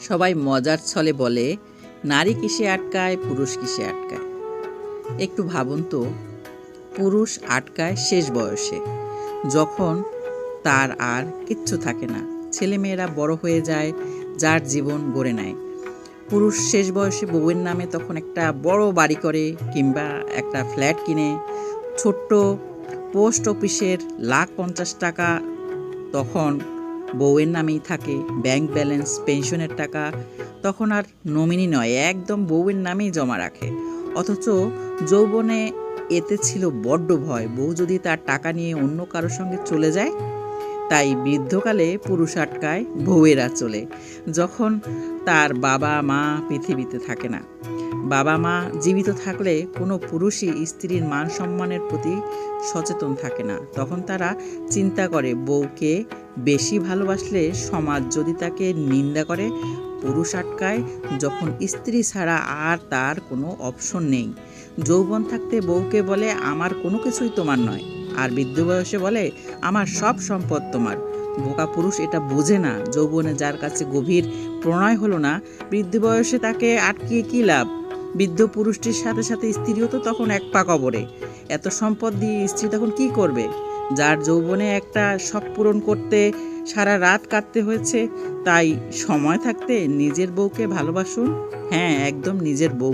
সবাই মজার ছলে বলে, নারী কিসে আটকায়, পুরুষ কিসে আটকায়। একটু ভাবুন তো, পুরুষ আটকায় শেষ বয়সে, যখন তার আর কিচ্ছু থাকে না, ছেলেমেয়েরা বড় হয়ে যায়, যার জীবন গড়ে নেয়। পুরুষ শেষ বয়সে বউয়ের নামে তখন একটা বড় বাড়ি করে, কিংবা একটা ফ্ল্যাট কিনে, ছোট্ট পোস্ট অফিসের $1,50,000 তখন বউয়ের নামেই থাকে। ব্যাংক ব্যালেন্স, পেনশনের টাকা তখন আর নমিনি নয়, একদম বউয়ের নামেই জমা রাখে। অথচ যৌবনে এতে ছিল বড্ড ভয়, বউ যদি তার টাকা নিয়ে অন্য কারোর সঙ্গে চলে যায়। তাই বৃদ্ধকালে পুরুষ আটকায় বউয়ের আঁচলে, যখন তার বাবা মা পৃথিবীতে থাকে না। বাবা মা জীবিত থাকলে কোনো পুরুষই স্ত্রীর মান সম্মানের প্রতি সচেতন থাকে না। তখন তারা চিন্তা করে, বউকে বেশি ভালোবাসলে সমাজ যদি তাকে নিন্দা করে। পুরুষ আটকায় যখন স্ত্রী ছাড়া আর তার কোনো অপশন নেই। যৌবন থাকতে বউকে বলে, আমার কোনো কিছুই তোমার নয়, আর বৃদ্ধ বয়সে বলে, আমার সব সম্পদ তোমার। বোকা পুরুষ এটা বোঝে না, যৌবনে যার কাছে গভীর প্রণয় হলো না, বৃদ্ধ বয়সে তাকে আটকিয়ে কী লাভ। বৃদ্ধ পুরুষটির সাথে সাথে স্ত্রীও তো তখন এক পা কবরে। এত সম্পদ দিয়ে স্ত্রী তখন কি করবে? যার যৌবনে একটা শখ পূরণ করতে সারা রাত কাটতে হয়েছে, তাই সময় থাকতে নিজের বউকে ভালোবাসুন। হ্যাঁ, একদম নিজের বউ।